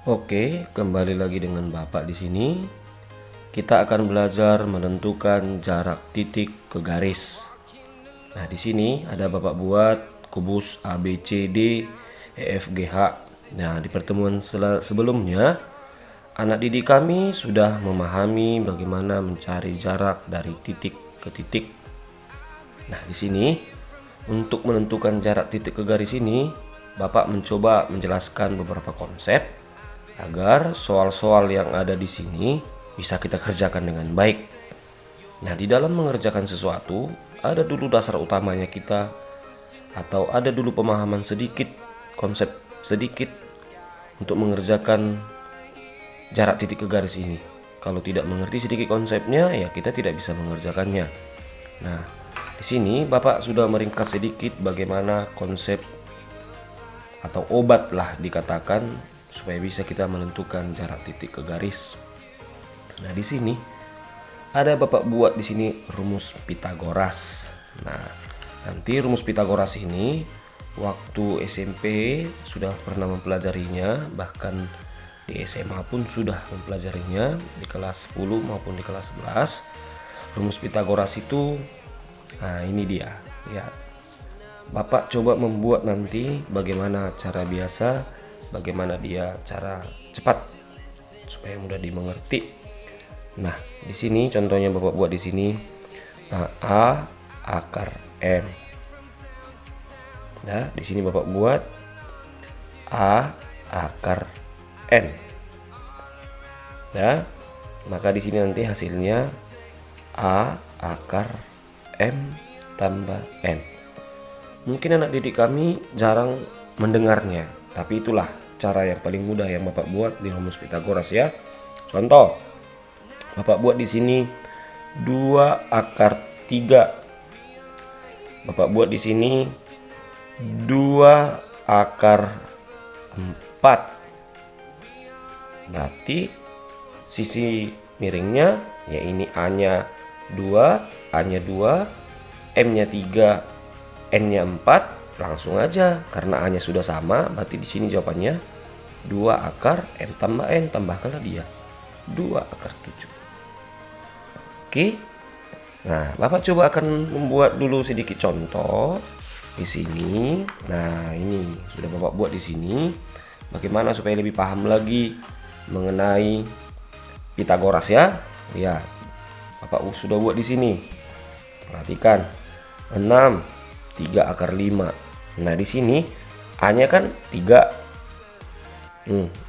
Oke, kembali lagi dengan Bapak di sini. Kita akan belajar menentukan jarak titik ke garis. Nah, di sini ada Bapak buat kubus A B C D E F G H. Nah, di pertemuan sebelumnya, anak didik kami sudah memahami bagaimana mencari jarak dari titik ke titik. Nah, di sini untuk menentukan jarak titik ke garis ini, Bapak mencoba menjelaskan beberapa konsep agar soal-soal yang ada di sini bisa kita kerjakan dengan baik. Nah, di dalam mengerjakan sesuatu, ada dulu dasar utamanya kita, atau ada dulu pemahaman sedikit, konsep sedikit untuk mengerjakan jarak titik ke garis ini. Kalau tidak mengerti sedikit konsepnya, ya kita tidak bisa mengerjakannya. Nah, di sini Bapak sudah meringkas sedikit bagaimana konsep atau obat lah dikatakan supaya bisa kita menentukan jarak titik ke garis. Nah, di sini ada Bapak buat di sini rumus Pitagoras. Nah, nanti rumus Pitagoras ini waktu SMP sudah pernah mempelajarinya, bahkan di SMA pun sudah mempelajarinya di kelas 10 maupun di kelas 11. Rumus Pitagoras itu ini dia ya. Bapak coba membuat nanti bagaimana cara biasa, bagaimana dia cara cepat supaya mudah dimengerti. Nah, di sini contohnya Bapak buat di sini A akar M. Nah, di sini Bapak buat A akar N. Nah, maka di sini nanti hasilnya A akar M tambah N. Mungkin anak didik kami jarang mendengarnya, tapi itulah cara yang paling mudah yang Bapak buat di rumus Pitagoras ya. Contoh, Bapak buat di sini 2 akar 3. Bapak buat di sini 2 akar 4. Berarti sisi miringnya ya ini A-nya 2, A-nya 2, M-nya 3, N-nya 4. Langsung aja karena A-nya sudah sama, berarti di sini jawabannya 2 akar M tambah N, tambahkanlah dia 2 akar 7. Oke. Nah, Bapak coba akan membuat dulu sedikit contoh di sini. Nah, ini sudah Bapak buat di sini. Bagaimana supaya lebih paham lagi mengenai Pitagoras ya? Ya, Bapak sudah buat di sini. Perhatikan. 6 3 akar 5. Nah, di sini A-nya kan 3.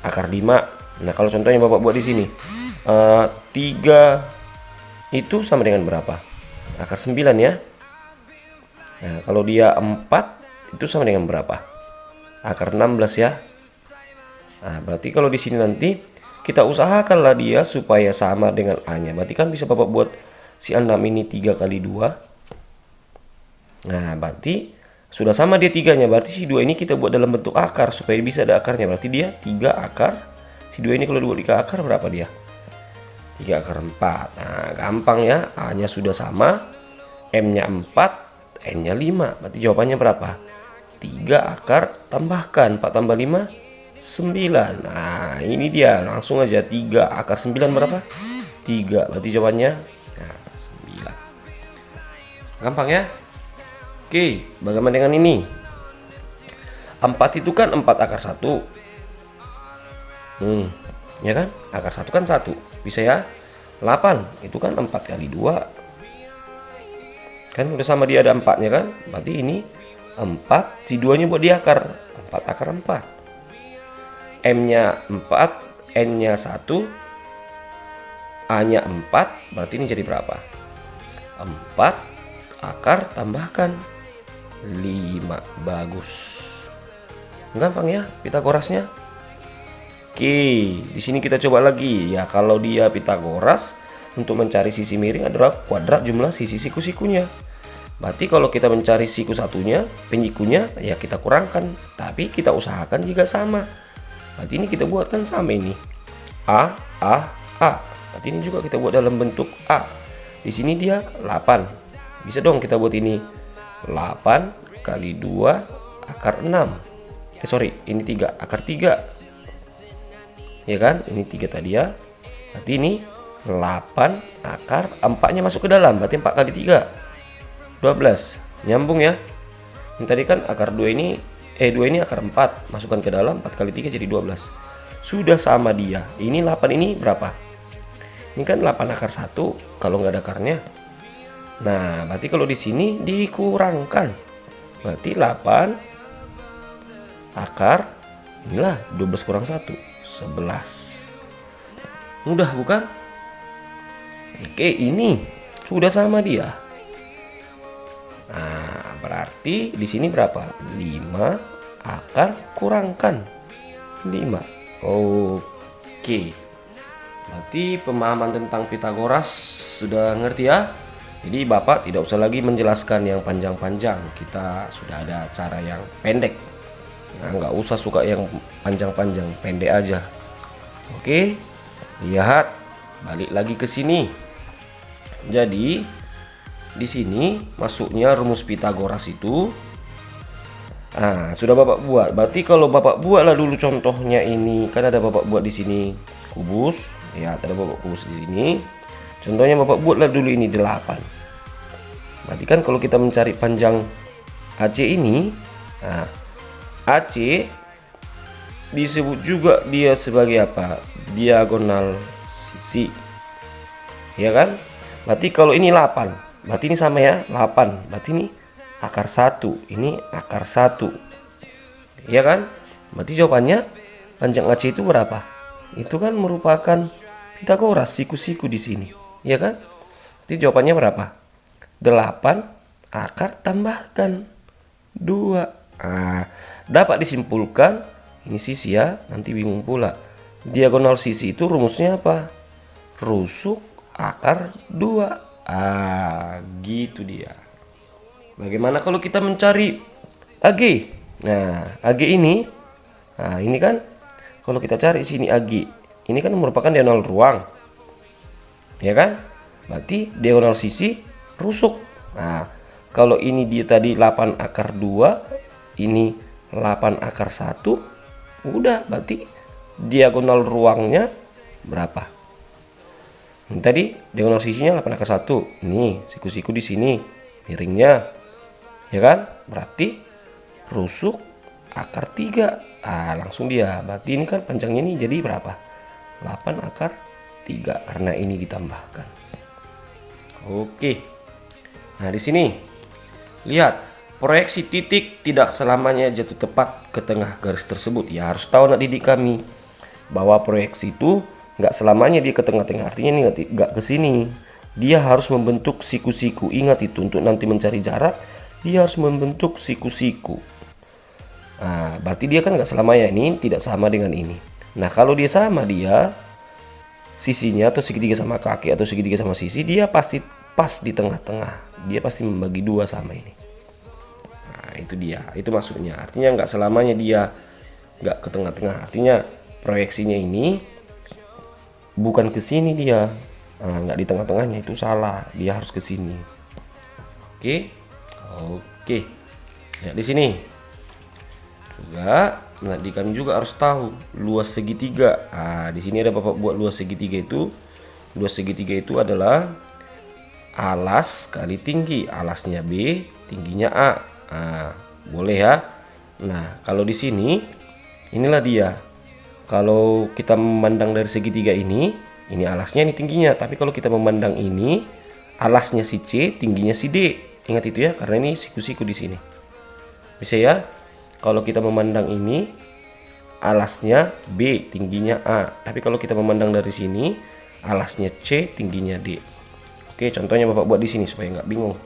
Akar 5. Nah, kalau contohnya Bapak buat di sini 3 itu sama dengan berapa? Akar 9 ya. Nah, kalau dia 4 itu sama dengan berapa? Akar 16 ya. Nah, berarti kalau di sini nanti kita usahakanlah dia supaya sama dengan A-nya. Berarti kan bisa Bapak buat si 6 ini 3 kali 2. Nah, berarti sudah sama dia 3-nya. Berarti si 2 ini kita buat dalam bentuk akar supaya bisa ada akarnya. Berarti dia 3 akar. Si 2 ini kalau dibuat 3 akar berapa dia? 3 akar 4. Nah, gampang ya. A-nya sudah sama, M-nya 4, N-nya 5. Berarti jawabannya berapa? 3 akar tambahkan 4 tambah 5 9. Nah, ini dia. Langsung aja 3 akar 9 berapa? 3. Berarti jawabannya 9. Gampang ya? Oke, bagaimana dengan ini? 4 itu kan 4 akar 1. Ya kan? Akar 1 kan 1. Bisa ya? 8 itu kan 4 kali 2. Kan udah sama dia ada 4-nya kan? Berarti ini 4, si 2-nya buat di akar. 4 akar 4. M-nya 4, N-nya 1, A-nya 4. Berarti ini jadi berapa? 4 akar tambahkan 5. Bagus. Gampang ya Pitagorasnya. Oke, di sini kita coba lagi ya. Kalau dia Pitagoras untuk mencari sisi miring adalah kuadrat jumlah sisi siku-sikunya. Berarti kalau kita mencari siku satunya, penyikunya ya kita kurangkan. Tapi kita usahakan juga sama. Berarti ini kita buatkan sama ini. A. Berarti ini juga kita buat dalam bentuk A. Di sini dia 8. Bisa dong kita buat ini 8 kali 2 akar 6. Ini 3 akar 3. Ya kan? Ini 3 tadi ya. Berarti ini 8 akar 4-nya masuk ke dalam. Berarti 4 kali 3 12. Nyambung ya. Ini tadi kan akar 2 ini 2 ini akar 4, masukkan ke dalam 4 kali 3 jadi 12. Sudah sama dia. Ini 8 ini berapa? Ini kan 8 akar 1 kalau nggak ada akarnya. Nah, berarti kalau di sini dikurangkan. Berarti 8 akar inilah 12 kurang 1, 11. Mudah bukan? Oke, ini sudah sama dia. Nah, berarti di sini berapa? 5 akar kurangkan 5. Oke. Berarti pemahaman tentang Pitagoras sudah ngerti ya. Jadi Bapak tidak usah lagi menjelaskan yang panjang-panjang. Kita sudah ada cara yang pendek. Nah, nggak usah suka yang panjang-panjang, pendek aja. Oke. Lihat, balik lagi ke sini. Jadi di sini masuknya rumus Pitagoras itu. Nah, sudah Bapak buat. Berarti kalau Bapak buatlah dulu contohnya ini, kan ada Bapak buat di sini kubus. Ya, ada Bapak kubus di sini. Contohnya Bapak buatlah dulu ini 8. Berarti kan kalau kita mencari panjang AC ini, nah, AC disebut juga dia sebagai apa? Diagonal sisi. Ya kan? Berarti kalau ini 8, berarti ini sama ya, 8. Berarti ini akar 1, ini akar 1. Ya kan? Berarti jawabannya panjang AC itu berapa? Itu kan merupakan Pitagoras, siku-siku di sini. Ya kan? Jadi jawabannya berapa? 8 akar tambahkan 2. Nah, dapat disimpulkan ini sisi ya, nanti bingung pula. Diagonal sisi itu rumusnya apa? Rusuk akar 2. Gitu dia. Bagaimana kalau kita mencari AG? Nah, AG ini, nah ini kan kalau kita cari sini AG, ini kan merupakan diagonal ruang. Ya kan? Berarti diagonal sisi rusuk. Nah, kalau ini dia tadi 8 akar 2, ini 8 akar 1, udah berarti diagonal ruangnya berapa? Ini tadi diagonal sisinya 8 akar 1. Ini siku-siku di sini miringnya. Ya kan? Berarti rusuk akar 3. Langsung dia. Berarti ini kan panjangnya ini jadi berapa? 8 akar 3 karena ini ditambahkan. Oke. Nah, di sini lihat, proyeksi titik tidak selamanya jatuh tepat ke tengah garis tersebut. Ya, harus tahu anak didik kami bahwa proyeksi itu nggak selamanya dia ke tengah-tengah. Artinya ini nggak ke sini. Dia harus membentuk siku-siku. Ingat itu, untuk nanti mencari jarak dia harus membentuk siku-siku. Nah, berarti dia kan nggak selamanya ini tidak sama dengan ini. Nah, kalau dia sama, dia sisinya atau segitiga sama kaki atau segitiga sama sisi, dia pasti pas di tengah-tengah. Dia pasti membagi 2 sama ini. Nah, itu dia. Itu maksudnya. Artinya nggak selamanya dia nggak ke tengah-tengah. Artinya proyeksinya ini bukan ke sini dia. Nah, nggak di tengah-tengahnya, itu salah. Dia harus ke sini. Oke. Ya, di sini juga kami juga harus tahu luas segitiga. Nah, di sini ada Bapak buat luas segitiga itu. Luas segitiga itu adalah alas kali tinggi. Alasnya B, tingginya A. Nah, boleh ya. Nah, kalau di sini inilah dia. Kalau kita memandang dari segitiga ini alasnya, ini tingginya. Tapi kalau kita memandang ini, alasnya si C, tingginya si D. Ingat itu ya, karena ini siku-siku di sini. Bisa ya? Kalau kita memandang ini, alasnya B, tingginya A. Tapi kalau kita memandang dari sini, alasnya C, tingginya D. Oke, contohnya Bapak buat di sini supaya nggak bingung.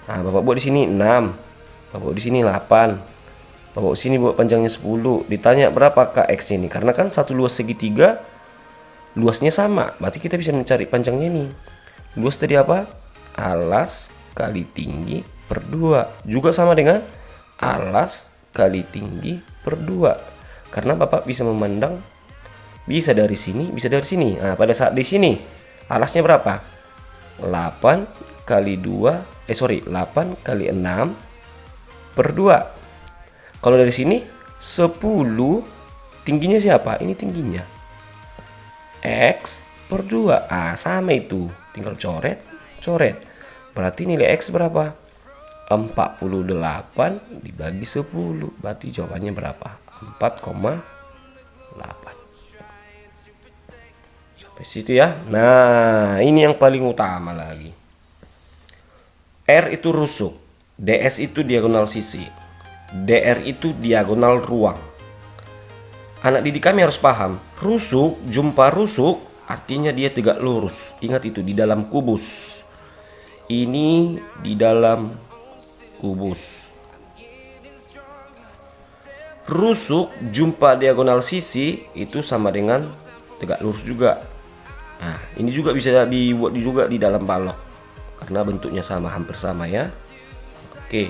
Nah, Bapak buat di sini 6, Bapak buat di sini 8, Bapak buat sini buat panjangnya 10. Ditanya berapa KX ini? Karena kan satu luas segitiga luasnya sama, berarti kita bisa mencari panjangnya nih. Luas tadi apa? Alas kali tinggi per 2. Juga sama dengan alas kali tinggi per 2. Karena Bapak bisa memandang, bisa dari sini, bisa dari sini. Nah, pada saat di sini alasnya berapa? 8 kali 8 kali 6 per 2. Kalau dari sini 10, tingginya siapa? Ini tingginya. X per 2. Sama itu. Tinggal coret. Berarti nilai X berapa? 48 dibagi 10. Berarti jawabannya berapa? 4,8. Sampai situ ya. Nah, ini yang paling utama lagi. R itu rusuk. DS itu diagonal sisi. DR itu diagonal ruang. Anak didik kami harus paham, rusuk jumpa rusuk artinya dia tegak lurus. Ingat itu, di dalam kubus. Ini di dalam kubus. Rusuk jumpa diagonal sisi itu sama dengan tegak lurus juga. Nah, ini juga bisa dibuat juga di dalam balok karena bentuknya sama, hampir sama ya. Oke.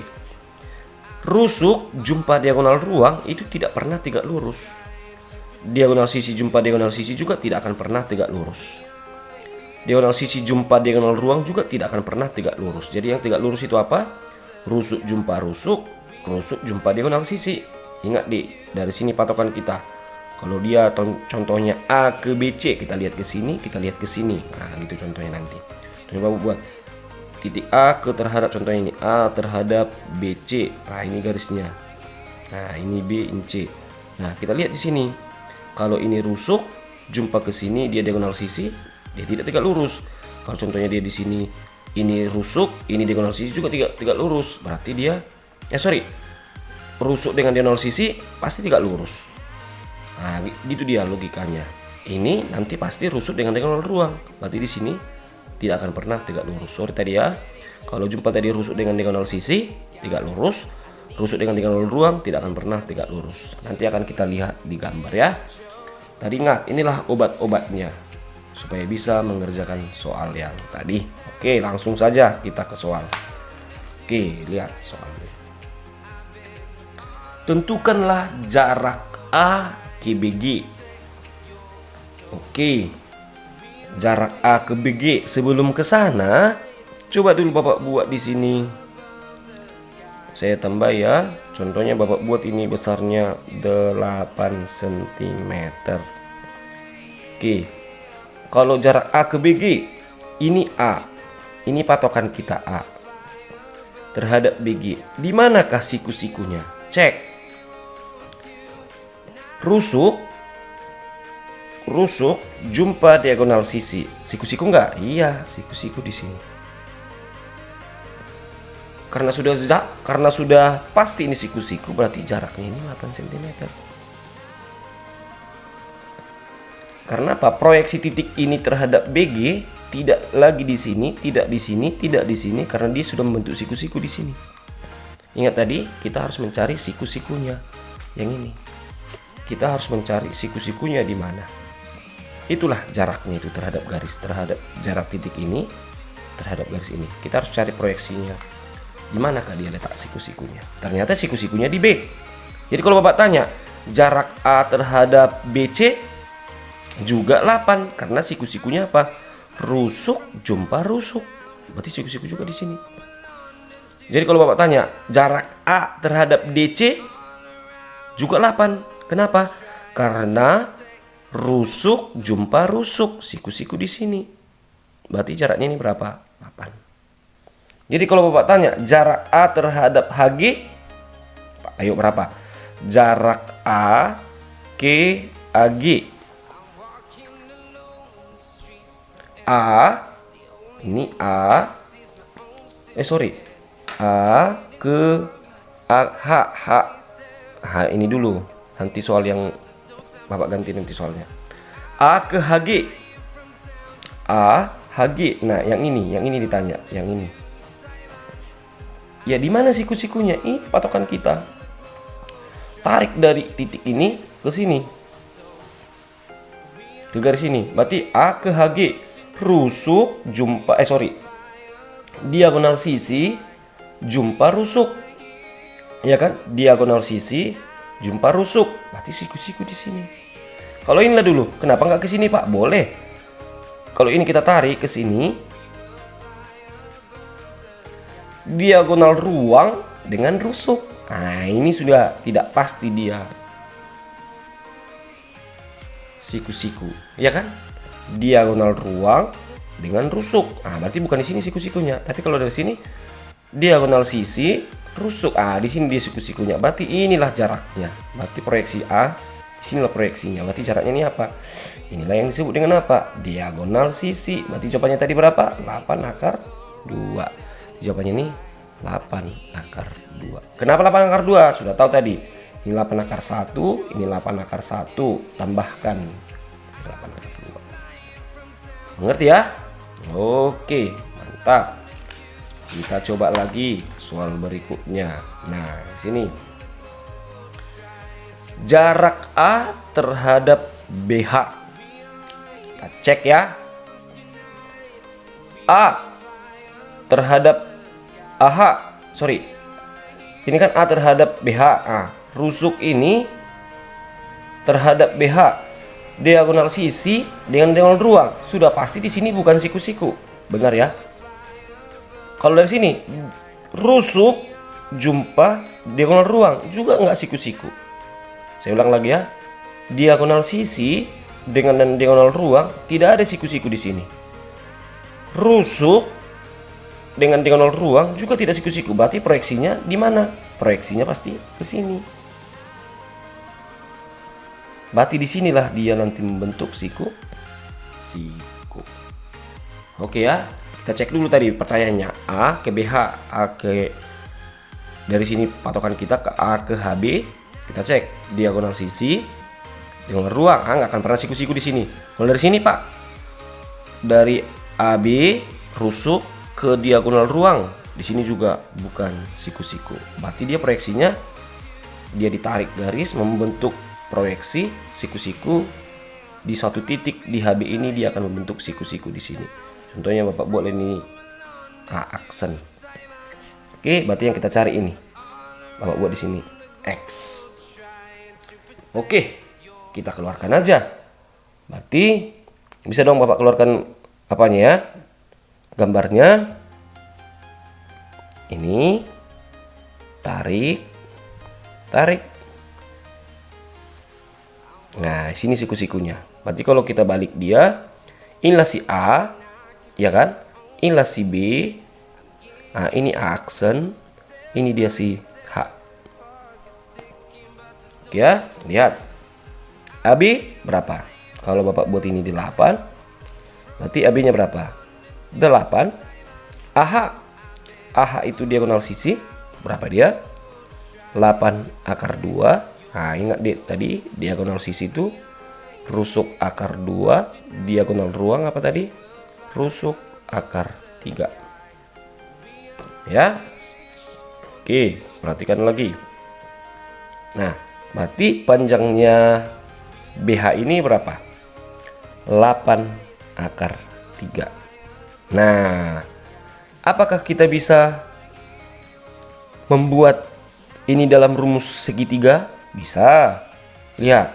Rusuk jumpa diagonal ruang itu tidak pernah tegak lurus. Diagonal sisi jumpa diagonal sisi juga tidak akan pernah tegak lurus. Diagonal sisi jumpa diagonal ruang juga tidak akan pernah tegak lurus. Jadi yang tegak lurus itu apa? Rusuk jumpa rusuk, rusuk jumpa diagonal sisi. Ingat dari sini patokan kita. Kalau dia contohnya A ke BC, kita lihat ke sini, kita lihat ke sini. Nah, gitu contohnya nanti. Coba buat titik A ke terhadap, contohnya ini A terhadap BC. Nah, ini garisnya. Nah, ini B, ini C. Nah, kita lihat di sini. Kalau ini rusuk jumpa ke sini, dia diagonal sisi, dia tidak tegak lurus. Kalau contohnya dia di sini, ini rusuk, ini diagonal sisi juga tidak tegak lurus. Berarti dia rusuk dengan diagonal sisi pasti tegak lurus. Nah, gitu dia logikanya. Ini nanti pasti rusuk dengan diagonal ruang. Berarti di sini tidak akan pernah tegak lurus. Sorry tadi ya. Kalau jumpa tadi rusuk dengan diagonal sisi tegak lurus, rusuk dengan diagonal ruang tidak akan pernah tegak lurus. Nanti akan kita lihat di gambar ya. Tadi ingat, inilah obat-obatnya supaya bisa mengerjakan soal yang tadi. Oke, langsung saja kita ke soal. Oke, lihat soalnya. Tentukanlah jarak A ke BG. Oke. Jarak A ke BG. Sebelum ke sana, coba dulu Bapak buat di sini. Saya tambah ya. Contohnya Bapak buat ini besarnya 8 cm. Oke. Kalau jarak A ke BG, ini A. Ini patokan kita A. Terhadap BG. Di manakah siku-sikunya? Cek. Rusuk jumpa diagonal sisi. Siku-siku enggak? Iya, siku-siku di sini. Karena sudah pasti ini siku-siku, berarti jaraknya ini 8 cm. Karena apa? Proyeksi titik ini terhadap BG tidak lagi di sini, tidak di sini, tidak di sini, karena dia sudah membentuk siku-siku di sini. Ingat tadi kita harus mencari siku-sikunya. Yang ini. Kita harus mencari siku-sikunya di mana. Itulah jaraknya itu terhadap garis, terhadap jarak titik ini terhadap garis ini. Kita harus cari proyeksinya. Di manakah dia letak siku-sikunya? Ternyata siku-sikunya di B. Jadi kalau Bapak tanya, jarak A terhadap BC juga 8 karena siku-sikunya apa? Rusuk jumpa rusuk. Berarti siku-siku juga di sini. Jadi kalau Bapak tanya, jarak A terhadap DC juga 8. Kenapa? Karena rusuk jumpa rusuk, siku-siku di sini. Berarti jaraknya ini berapa? 8. Jadi kalau Bapak tanya jarak A terhadap HG, ayo berapa? Jarak A ke AG. A ini A. A ke H ini dulu. Nanti soal yang Bapak ganti nanti soalnya. A ke HG. Nah, yang ini ditanya, yang ini. Ya, di mana siku-sikunya? Ini patokan kita. Tarik dari titik ini ke sini. Ke garis ini. Berarti A ke HG. Rusuk jumpa diagonal sisi jumpa rusuk. Ya kan? Diagonal sisi jumpa rusuk. Berarti siku-siku di sini. Kalau inilah dulu, kenapa nggak ke sini, Pak? Boleh. Kalau ini kita tarik ke sini, diagonal ruang dengan rusuk. Nah, ini sudah tidak pasti dia siku-siku, ya kan? diagonal ruang dengan rusuk. Berarti bukan di sini siku-sikunya, tapi kalau dari sini diagonal sisi rusuk. Di sini dia siku-sikunya. Berarti inilah jaraknya. Berarti proyeksi A, disinilah proyeksinya. Berarti jaraknya ini apa? Inilah yang disebut dengan apa? Diagonal sisi. Berarti jawabannya tadi berapa? 8 akar 2. Jawabannya ini 8 akar 2. Kenapa 8 akar 2? Sudah tahu tadi. Ini 8 akar 1, ini 8 akar 1, tambahkan 8 akar 2. Mengerti ya? Oke, mantap. Kita coba lagi soal berikutnya. Nah, di sini. Jarak A terhadap BH. Kita cek ya. A terhadap AH. Sorry. Ini kan A terhadap BH. Rusuk ini terhadap BH. Diagonal sisi dengan diagonal ruang. Sudah pasti di sini bukan siku-siku. Benar ya? Kalau dari sini rusuk jumpa diagonal ruang juga nggak siku-siku. Saya ulang lagi ya. Diagonal sisi dengan diagonal ruang tidak ada siku-siku di sini. Rusuk dengan diagonal ruang juga tidak siku-siku. Berarti proyeksinya di mana? Proyeksinya pasti ke sini. Berarti disinilah dia nanti membentuk siku. Oke ya, kita cek dulu tadi pertanyaannya. A ke BH, A ke, dari sini patokan kita ke A ke HB. Kita cek diagonal sisi, diagonal ruang. Nggak akan pernah siku-siku di sini. Kalau dari sini Pak, dari AB rusuk ke diagonal ruang, di sini juga bukan siku-siku. Berarti dia proyeksinya, dia ditarik garis membentuk proyeksi siku-siku di suatu titik di HB ini, dia akan membentuk siku-siku di sini. Contohnya Bapak buat ini aksen. Oke, berarti yang kita cari ini Bapak buat di sini X. Oke, kita keluarkan aja. Berarti bisa dong Bapak keluarkan apanya ya? Gambarnya. Ini tarik. Nah, sini siku-sikunya. Berarti kalau kita balik dia, inilah si A, ya kan? Inilah si B. Nah, ini aksen, ini dia si H. Oke ya, lihat. AB berapa? Kalau Bapak buat ini di 8, berarti AB-nya berapa? 8. AH itu diagonal sisi, berapa dia? 8 akar 2. Nah, ingat tadi diagonal sisi itu rusuk akar 2, diagonal ruang apa tadi? Rusuk akar 3. Ya. Oke, perhatikan lagi. Nah, berarti panjangnya BH ini berapa? 8 akar 3. Nah, apakah kita bisa membuat ini dalam rumus segitiga? Bisa. Lihat.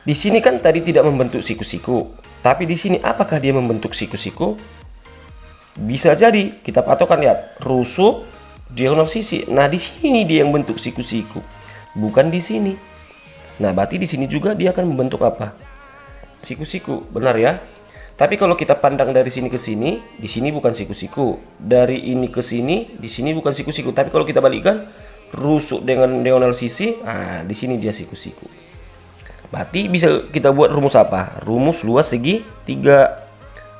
Di sini kan tadi tidak membentuk siku-siku, tapi di sini apakah dia membentuk siku-siku? Bisa jadi. Kita patokan lihat, rusuk diagonal sisi. Nah, di sini dia yang bentuk siku-siku, bukan di sini. Nah, berarti di sini juga dia akan membentuk apa? Siku-siku, benar ya? Tapi kalau kita pandang dari sini ke sini, di sini bukan siku-siku. Dari ini ke sini, di sini bukan siku-siku. Tapi kalau kita balikkan, rusuk dengan diagonal sisi, di sini dia siku-siku. Berarti bisa kita buat rumus apa? Rumus luas segi 3.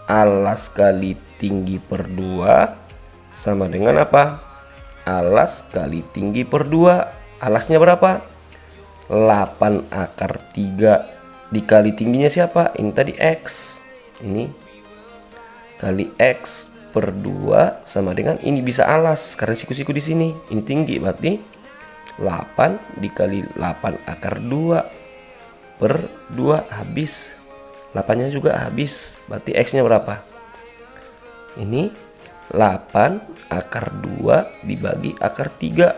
Alas kali tinggi per 2 sama dengan apa? Alas kali tinggi per 2. Alasnya berapa? 8 akar 3 dikali tingginya siapa? Ini tadi X. Ini kali X per 2 sama dengan ini bisa alas karena siku-siku di sini. Ini tinggi, berarti 8 dikali 8 akar 2 per 2 habis. 8-nya juga habis. Berarti X-nya berapa? Ini 8 akar 2 dibagi akar 3.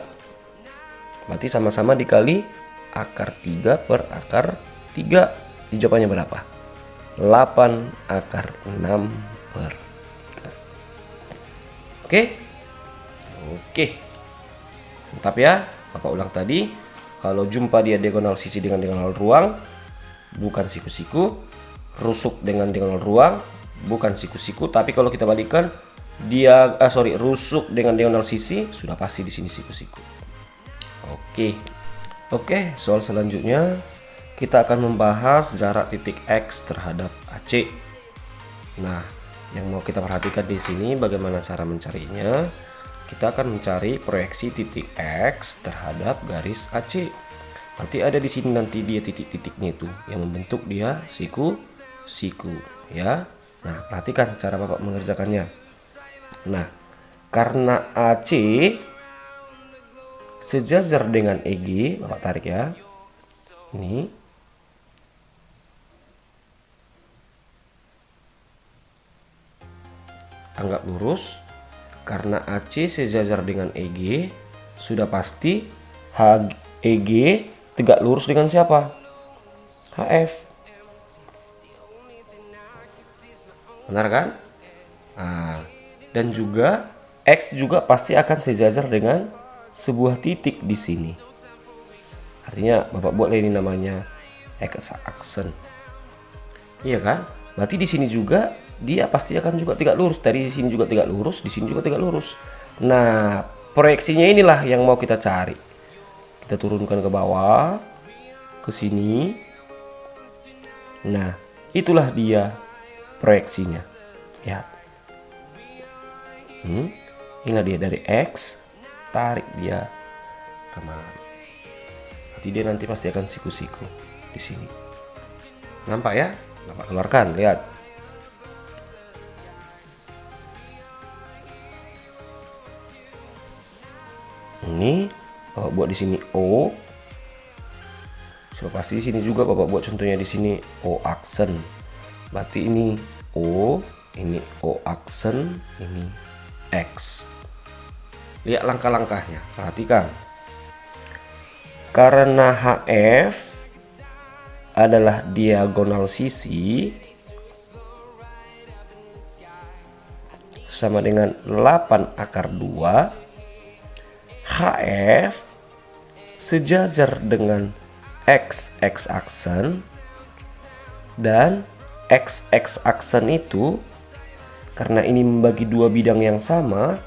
Berarti sama-sama dikali akar 3 per akar 3. Jawabannya berapa? 8 akar 6 per 3. Oke. Mantap ya. Bapak ulang tadi. Kalau jumpa dia diagonal sisi dengan diagonal ruang, bukan siku-siku. rusuk dengan ruang, bukan siku-siku. Tapi kalau kita balikkan dia rusuk dengan diagonal sisi, sudah pasti di sini siku-siku. Oke, soal selanjutnya kita akan membahas jarak titik X terhadap AC. Nah, yang mau kita perhatikan di sini bagaimana cara mencarinya. Kita akan mencari proyeksi titik X terhadap garis AC. Nanti ada di sini nanti dia titik-titiknya itu yang membentuk dia siku-siku ya. Nah, perhatikan cara Bapak mengerjakannya. Nah, karena AC sejajar dengan EG, Bapak tarik ya. Ini anggap lurus. Karena AC sejajar dengan EG, sudah pasti HEG tegak lurus dengan siapa? HF. Benar kan? Nah, dan juga X juga pasti akan sejajar dengan sebuah titik di sini. Artinya Bapak buat ini namanya X aksen. Iya kan? Berarti di sini juga dia pasti akan juga tegak lurus. Dari sini juga tegak lurus, di sini juga tegak lurus. Nah, proyeksinya inilah yang mau kita cari. Kita turunkan ke bawah, ke sini. Nah, itulah dia proyeksinya. Ya. Inilah dia dari X, tarik dia kemana? Berarti dia nanti pasti akan siku-siku di sini. Nampak ya? Bapak keluarkan, lihat. Ini Bapak buat di sini O. Sudah pasti di sini juga Bapak buat contohnya di sini O aksen. Berarti ini O, ini O aksen, ini X. Lihat langkah-langkahnya, perhatikan. Karena HF adalah diagonal sisi sama dengan 8 akar 2, HF sejajar dengan X aksen, dan X aksen itu karena ini membagi dua bidang yang sama,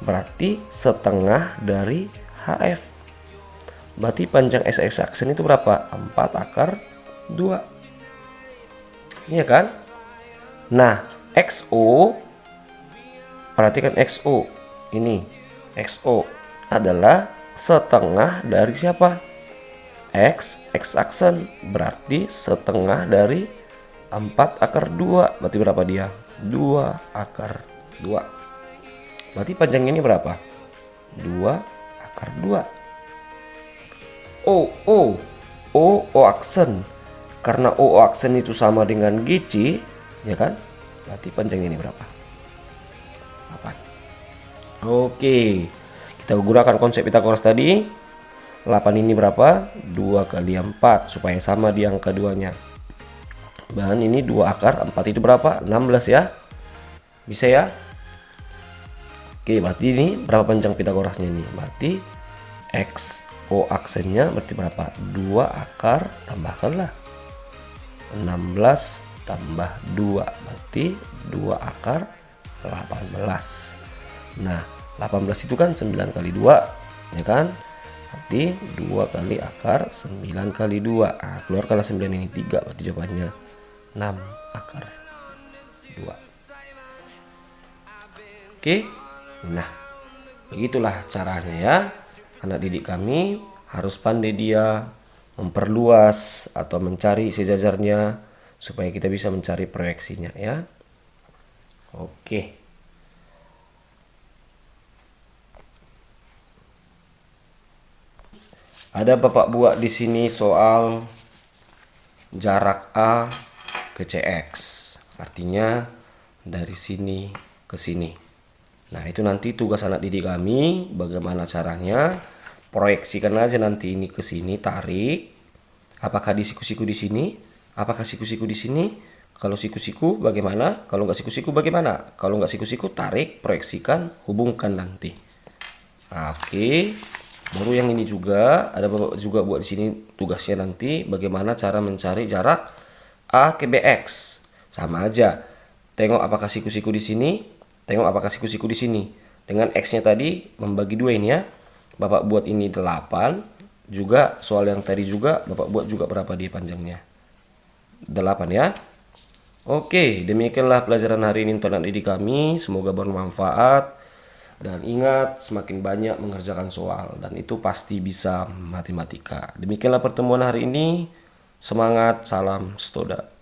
berarti setengah dari HF. Berarti panjang X aksen itu berapa? 4 akar 2. Iya kan? Nah, XO, perhatikan XO. Ini XO adalah setengah dari siapa? X aksen, berarti setengah dari 4 akar 2. Berarti berapa dia? 2 akar 2. Berarti panjangnya ini berapa? 2 akar 2. O aksen. Karena O aksen itu sama dengan GC, ya kan? Berarti panjang ini berapa? 8. Oke. Kita gunakan konsep Pitagoras tadi. 8 ini berapa? 2 kali 4 supaya sama di angka 2-nya. Dan ini 2 akar 4 itu berapa? 16 ya. Bisa ya? Oke, berarti ini berapa panjang Pitagorasnya ini? Berarti X O aksennya berarti berapa? 2 akar, tambahkanlah 16 tambah 2, berarti 2 akar 18. Nah, 18 itu kan 9 kali 2, ya kan? Berarti 2 kali akar 9 kali 2. Nah, keluarkanlah 9 ini 3, berarti jawabannya 6 akar 2. Oke. Nah, begitulah caranya ya. Anak didik kami harus pandai dia memperluas atau mencari sejajarnya supaya kita bisa mencari proyeksinya ya. Oke. Ada Bapak buat di sini soal jarak A ke CX. Artinya dari sini ke sini. Nah, itu nanti tugas anak didik kami bagaimana caranya. Proyeksikan aja nanti ini ke sini, tarik. Apakah di siku-siku di sini? Apakah siku-siku di sini? Kalau siku-siku bagaimana? Kalau nggak siku-siku bagaimana? Kalau nggak siku-siku tarik, proyeksikan, hubungkan nanti. Nah, oke. Baru yang ini juga ada Bapak juga buat di sini tugasnya nanti bagaimana cara mencari jarak A ke BX. Sama aja. Tengok apakah siku-siku di sini, tengok apakah siku-siku di sini. Dengan X-nya tadi membagi 2 ini ya. Bapak buat ini 8. Juga soal yang tadi juga Bapak buat juga berapa dia panjangnya. 8 ya. Oke, demikianlah pelajaran hari ini untuk anak didik kami. Semoga bermanfaat. Dan ingat, semakin banyak mengerjakan soal. Dan itu pasti bisa matematika. Demikianlah pertemuan hari ini. Semangat, salam Stoda.